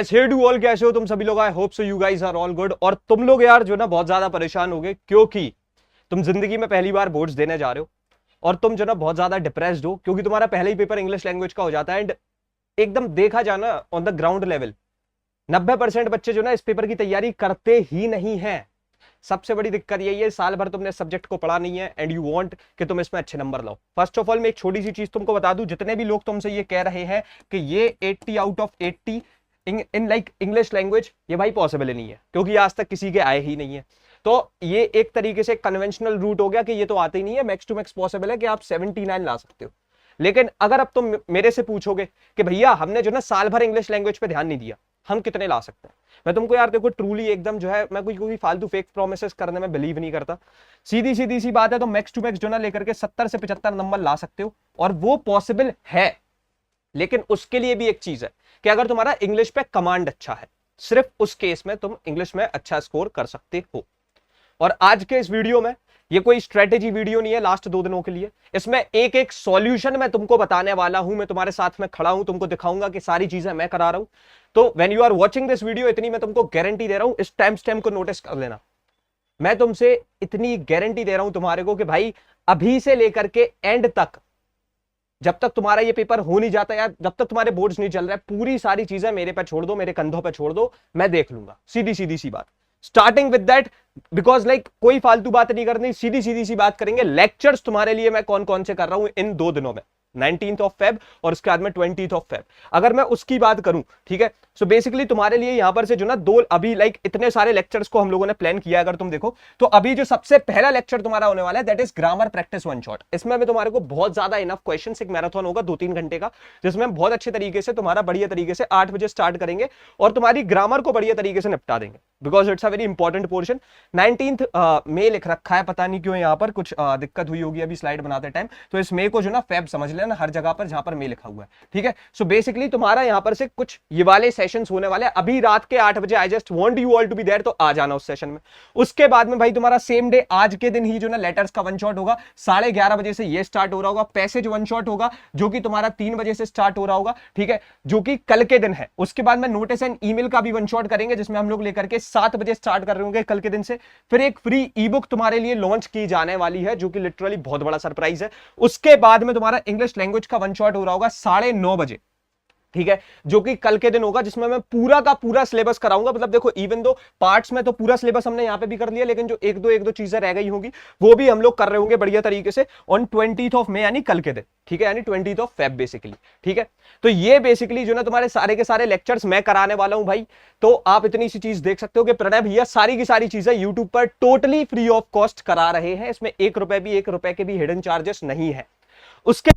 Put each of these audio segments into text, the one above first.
Hey do all, कैसे हो तुम सभी लोग? I hope so you guys are all good. और तुम लोग यार जो ना बहुत ज्यादा परेशान हो गए क्योंकि तुम जिंदगी में पहली बार बोर्ड्स देने जा रहे हो और तुम जो ना बहुत ज्यादा डिप्रेस्ड हो क्योंकि तुम्हारा पहला ही पेपर इंग्लिश लैंग्वेज का हो जाता है। एंड एकदम देखा जाना ऑन द ग्राउंड लेवल 90% बच्चे जो ना इस पेपर की तैयारी करते ही नहीं है। सबसे बड़ी दिक्कत यही है, साल भर तुमने सब्जेक्ट को पढ़ा नहीं है एंड यू वांट कि तुम इसमें अच्छे नंबर लाओ। फर्स्ट ऑफ ऑल मैं एक छोटी सी चीज तुमको बता दूं, जितने भी लोग तुमसे ये कह रहे हैं कि ये 80 out of 80 in like English language, ये भाई पॉसिबल ही नहीं है क्योंकि आज तक किसी के आए ही नहीं है। तो ये एक तरीके से कन्वेंशनल रूट हो गया कि ये तो आते ही नहीं है। मैक्स टू मैक्स पॉसिबल है कि आप 79 ला सकते हो। लेकिन अगर अब तुम मेरे से पूछोगे कि भैया हमने जो ना साल भर इंग्लिश लैंग्वेज पे ध्यान नहीं दिया, हम कितने ला सकते हैं? मैं तुमको यार देखो ट्रूली एकदम जो है, मैं कोई फालतू फेक प्रोमिसेस करने में बिलीव नहीं करता। सीधी सीधी सी बात है, तो मैक्स टू मैक्स जो ना लेकर के 70 से 75 नंबर ला सकते हो और वो पॉसिबल है। लेकिन उसके लिए भी एक चीज है कि अगर तुम्हारा इंग्लिश पे कमांड अच्छा है, सिर्फ उस केस में तुम इंग्लिश में अच्छा स्कोर कर सकते हो। और आज के इस वीडियो में, ये कोई स्ट्रेटेजी वीडियो नहीं है लास्ट 2 दिनों के लिए, इसमें एक एक सॉल्यूशन मैं तुमको बताने वाला हूं। मैं तुम्हारे साथ में खड़ा हूं, तुमको दिखाऊंगा कि सारी चीजें मैं करा रहा हूं। तो when you are watching this video, इतनी मैं तुमको गारंटी दे रहा हूं, इस टाइम स्टैम्प को नोटिस कर लेना। मैं तुमसे इतनी गारंटी दे रहा हूं तुम्हारे को कि भाई अभी से लेकर के एंड तक, जब तक तुम्हारा ये पेपर हो नहीं जाता या जब तक तुम्हारे बोर्ड्स नहीं चल रहा है, पूरी सारी चीजें मेरे पे छोड़ दो, मेरे कंधों पे छोड़ दो, मैं देख लूंगा। सीधी सीधी सी बात, starting with that, because like कोई फालतू बात नहीं करनी, सीधी सीधी सी बात करेंगे। लेक्चर्स तुम्हारे लिए मैं कौन कौन से कर रहा हूं इन 2 दिनों में, 19th ऑफ फेब और उसके बाद में 20th ऑफ फेब। अगर मैं उसकी बात करूं, ठीक है, सो बेसिकली तुम्हारे लिए यहां पर से जो ना अभी लाइक इतने सारे लेक्चर्स को हम लोगों ने प्लान किया। अगर तुम देखो तो अभी जो सबसे पहला लेक्चर तुम्हारा होने वाला है that is grammar practice one shot. इसमें मैं तुम्हारे को बहुत ज्यादा इनफ क्वेश्चन, एक मैराथन होगा 2-3 घंटे का, जिसमें बहुत अच्छे तरीके से तुम्हारा बढ़िया तरीके से 8 बजे स्टार्ट करेंगे और तुम्हारी ग्रामर को बढ़िया तरीके से निपटा देंगे, because it's a very important portion. 19th मे लिख रखा है, पता नहीं क्यों यहाँ पर कुछ दिक्कत हुई होगी अभी स्लाइड बनाते टाइम, तो इस मे को जो ना फेब समझ लेना हर जगह पर जहां पर मे लिखा हुआ है, ठीक है। सो बेसिकली तुम्हारा यहाँ पर से कुछ ये वाले सेशंस होने वाले हैं अभी रात के 8 बजे। I just want you all to be there, तो आ जाना उस सेशन में। उसके बाद में भाई तुम्हारा सेम डे, आज के दिन ही जो ना लेटर्स का वन शॉट होगा, 11:30 बजे से ये स्टार्ट हो रहा होगा। पैसेज वन शॉट होगा जो कि तुम्हारा 3 बजे से स्टार्ट हो रहा होगा, ठीक है, जो कि कल के दिन है। उसके बाद में नोटिस एंड ईमेल का भी वन शॉट करेंगे, जिसमें हम लोग लेकर के 7 बजे स्टार्ट कर रहे होंगे कल के दिन से। फिर एक फ्री ई बुक तुम्हारे लिए लॉन्च की जाने वाली है, जो कि लिटरली बहुत बड़ा सरप्राइज है। उसके बाद में तुम्हारा इंग्लिश लैंग्वेज का वन शॉट हो रहा होगा 9:30 बजे, ठीक है, जो कि कल के दिन होगा, जिसमें मैं पूरा का पूरा सिलेबस कराऊंगा। मतलब देखो, इवन दो पार्ट्स में तो पूरा सिलेबस हमने यहां पे भी कर लिया, लेकिन जो एक दो चीजें रह गई होंगी वो भी हम लोग कर रहे होंगे बढ़िया तरीके से ऑन 20th ऑफ मे, यानी कल के दिन, ठीक है, यानी 20th ऑफ फेब बेसिकली, ठीक है। तो ये बेसिकली जो ना तुम्हारे सारे के सारे लेक्चर्स मैं कराने वाला हूं भाई। तो आप इतनी सी चीज देख सकते हो कि प्रणय भैया सारी की सारी चीजें यूट्यूब पर टोटली फ्री ऑफ कॉस्ट करा रहे हैं। इसमें 1 रुपए के भी हिडन चार्जेस नहीं है। उसके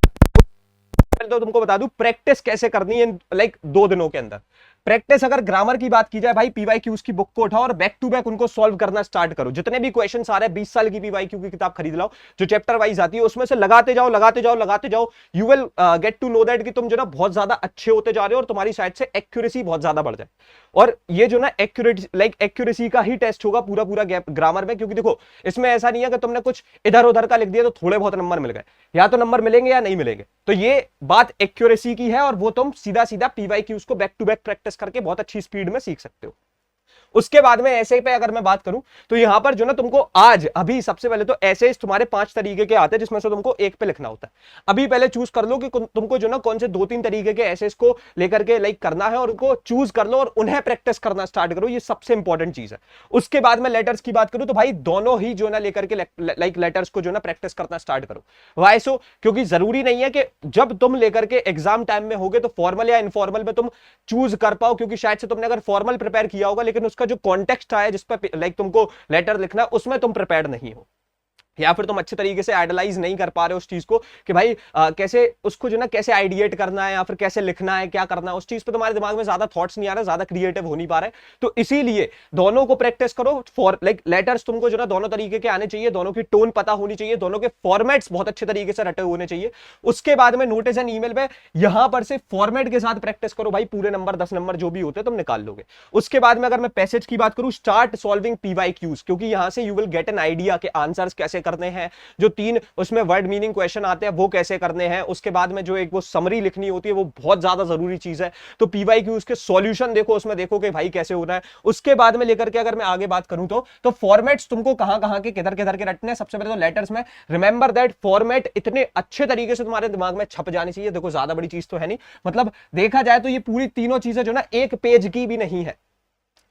तो तुमको बता दूं प्रैक्टिस कैसे करनी है लाइक 2 दिनों के अंदर। प्रैक्टिस अगर ग्रामर की बात की जाए भाई, पीवाईक्यूज की बुक को उठाओ और बैक टू बैक उनको सॉल्व करना स्टार्ट करो। जितने भी क्वेश्चंस आ रहे हैं, 20 साल की पीवाईक्यू की किताब खरीद लाओ, जो चैप्टर वाइज आती है, उसमें से लगाते जाओ लगाते जाओ लगाते जाओ। You will get to know that कि तुम जो ना बहुत ज्यादा अच्छे होते जा रहे हो और तुम्हारी साइड से एक्यूरेसी बहुत ज्यादा बढ़ जाए। और ये जो ना एक्यूरेसी का ही टेस्ट होगा पूरा पूरा ग्रामर में, क्योंकि देखो इसमें ऐसा नहीं है कि तुमने कुछ इधर उधर का लिख दिया तो थोड़े बहुत नंबर मिल गए, या तो नंबर मिलेंगे या नहीं मिलेंगे। तो ये बात एक्यूरेसी की है और वो तुम सीधा सीधा पीवाईक्यूज को बैक टू बैक प्रैक्टिस करके बहुत अच्छी स्पीड में सीख सकते हो। उसके बाद में ऐसे पे अगर मैं बात करूं तो यहां पर जो ना तुमको आज अभी सबसे पहले तो ऐसे तुम्हारे 5 तरीके के आते हैं, जिसमें से तुमको एक पे लिखना होता है। अभी पहले चूज कर लो कि तुमको जो ना कौन से 2-3 तरीके के ऐसे को लेकर के लाइक करना है, और उनको चूज कर लो और उन्हें प्रैक्टिस करना स्टार्ट करो। ये सबसे इंपॉर्टेंट चीज है। उसके बाद में लेटर्स की बात करूं तो भाई दोनों ही जो ना लेकर के लाइक लेटर्स को जो ना प्रैक्टिस करना स्टार्ट करो। वाई सो? क्योंकि जरूरी नहीं है कि जब तुम लेकर के एग्जाम टाइम में होगे तो फॉर्मल या इनफॉर्मल में तुम चूज कर पाओ, क्योंकि शायद से तुमने अगर फॉर्मल प्रिपेयर किया होगा लेकिन उसका जो कॉन्टेक्स्ट आया जिस पर लाइक तुमको लेटर लिखना, उसमें तुम प्रिपेयर्ड नहीं हो, या फिर तुम अच्छे तरीके से आइडलाइज नहीं कर पा रहे हो उस चीज को कि भाई कैसे उसको जो ना कैसे आइडिएट करना है या फिर कैसे लिखना है, क्या करना है, उस चीज पे तुम्हारे दिमाग में ज्यादा थॉट्स नहीं आ रहा, ज्यादा क्रिएटिव हो नहीं पा रहे। तो इसीलिए दोनों को प्रैक्टिस करो। फॉर लाइक लेटर्स तुमको जो ना दोनों तरीके के आने चाहिए, दोनों की टोन पता होनी चाहिए, दोनों के फॉर्मेट्स बहुत अच्छे तरीके से रटे होने चाहिए। उसके बाद में नोटिस एंड ईमेल में यहां पर से फॉर्मेट के साथ प्रैक्टिस करो भाई, पूरे नंबर 10 नंबर जो भी होते हैं तुम निकाल लोगे। उसके बाद में अगर मैं पैसेज की बात करूं, स्टार्ट सॉल्विंग पीवाईक्यूज, क्योंकि यहां से you will get an idea के आंसर्स कैसे करने हैं, जो 3 उसमें वर्ड मीनिंग क्वेश्चन आते हैं वो कैसे करने हैं, उसके बाद में जो एक वो समरी लिखनी होती है वो बहुत ज्यादा जरूरी चीज है। तो पीवाईक्यूज के सॉल्यूशन देखो, उसमें देखो कि भाई कैसे होना है। उसके बाद में लेकर के अगर मैं आगे बात करूं तो फॉर्मेट्स तुमको कहां के किधर के रटने हैं। सबसे पहले तो लेटर्स में रिमेंबर दैट फॉर्मेट इतने अच्छे तरीके से तुम्हारे दिमाग में छप जानी चाहिए। देखो ज्यादा बड़ी चीज तो है नहीं, मतलब देखा जाए तो ये पूरी तीनों चीजें जो ना एक पेज की भी नहीं है,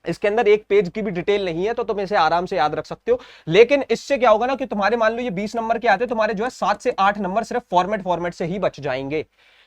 इसके अंदर एक पेज की भी डिटेल नहीं है, तो तुम इसे आराम से याद रख सकते हो। लेकिन इससे क्या होगा ना कि तुम्हारे मान लो ये 20 नंबर के आते, तुम्हारे जो है 7 से 8 नंबर सिर्फ फॉर्मेट से ही बच जाएंगे।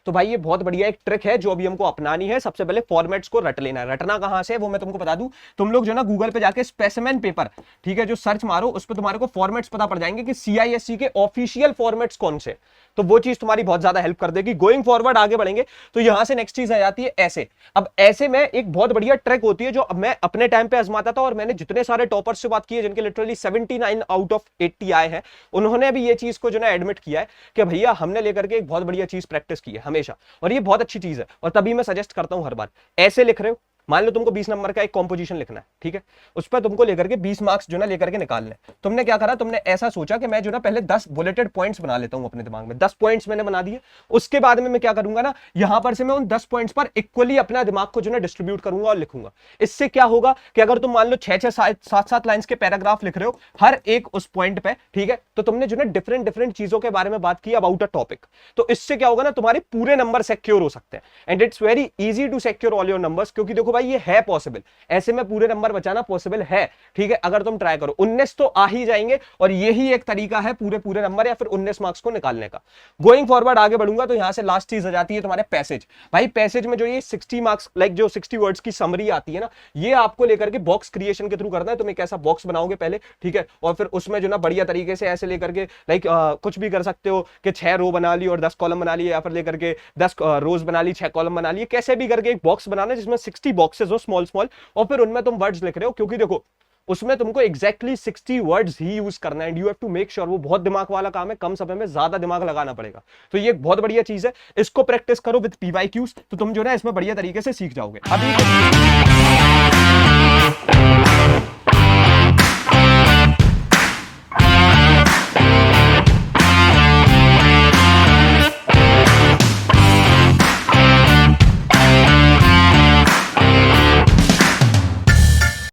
तो भाई ये बहुत बढ़िया एक ट्रिक है जो अभी हमको अपनानी है। सबसे पहले फॉर्मेट्स को रट लेना है। रटना कहां से वो मैं तुमको बता दूं, तुम लोग जो ना गूगल पे जाके स्पेसिमेन पेपर, ठीक है, जो सर्च मारो उस पर तुम्हारे को फॉर्मेट्स पता पड़ जाएंगे कि CISC के ऑफिशियल फॉर्मेट्स कौन से, तो वो चीज तुम्हारी बहुत ज्यादा हेल्प कर देगी। गोइंग फॉरवर्ड आगे बढ़ेंगे तो यहां से नेक्स्ट चीज आ जाती है ऐसे। अब ऐसे में एक बहुत बढ़िया ट्रिक होती है जो मैं अपने टाइम पे आजमाता था, और मैंने जितने सारे टॉपर्स से बात की है जिनके लिटरली 79 आउट ऑफ 80 आए हैं, उन्होंने भी ये चीज को जो ना एडमिट किया है कि भैया हमने लेकर के एक बहुत बढ़िया चीज प्रैक्टिस की है हमेशा, और ये बहुत अच्छी चीज है। और तभी मैं सजेस्ट करता हूं हर बार ऐसे लिख रहे हो, मान लो तुमको 20 नंबर का एक कॉम्पोजिशन लिखना है, ठीक है, उस पर तुमको लेकर के 20 मार्क्स जो ना लेकर के निकालने। तुमने क्या करा, तुमने ऐसा सोचा कि मैं जो ना पहले 10 बुलेटेड पॉइंट्स बना लेता हूं अपने दिमाग में। 10 पॉइंट्स मैंने बना दिए, उसके बाद में मैं क्या करूंगा ना, यहां पर से मैं उन 10 पॉइंट्स पर इक्वली अपना दिमाग को जो ना डिस्ट्रीब्यूट करूंगा और लिखूंगा। इससे क्या होगा कि अगर तुम मान लो 6-7 लाइन्स के पैराग्राफ लिख रहे हो हर एक उस पॉइंट पे, ठीक है, तो तुमने जो ना डिफरेंट चीजों के बारे में बात की अबाउट अ टॉपिक, तो इससे क्या होगा ना, तुम्हारे पूरे नंबर सिक्योर हो सकते हैं। And it's very easy to secure all your numbers, क्योंकि देखो भाई ये है पॉसिबल, ऐसे में पूरे नंबर बचाना पॉसिबल है, ठीक है, अगर तुम ट्राई करो। 19 तो आ ही जाएंगे, और यही एक तरीका है पूरे नंबर या फिर 19 मार्क्स को निकालने का। गोइंग फॉरवर्ड आगे बढ़ूंगा तो यहां से लास्ट चीज आ जाती है तुम्हारे पैसेज। भाई पैसेज में जो ये 60 मार्क्स, लाइक जो 60 वर्ड्स की समरी आती है ना, ये आपको लेकर के बॉक्स क्रिएशन के थ्रू करना है। तुम एक ऐसा बॉक्स बनाओगे पहले, ठीक है, और फिर उसमें जो ना बढ़िया तरीके से ऐसे लेकर के लाइक कुछ भी कर सकते हो कि 6 रो बना ली और 10 कॉलम बना लिए, या फिर लेकर के 10 रोज बना ली, 6 कॉलम बना लिए, कैसे भी करके एक बॉक्स बनाना जिसमें 60 बॉक्सेस हो स्मॉल, और फिर उनमें तुम वर्ड्स लिख रहे हो, क्योंकि देखो उसमें तुमको एग्जैक्टली 60 वर्ड्स ही यूज करना है। And you have to make sure, वो बहुत दिमाग वाला काम है, कम समय में ज्यादा दिमाग लगाना पड़ेगा। तो ये एक बहुत बढ़िया चीज है, इसको प्रैक्टिस करो विद पीवाईक्यूज, तो तुम जो ना इसमें बढ़िया तरीके से सीख जाओगे। अभी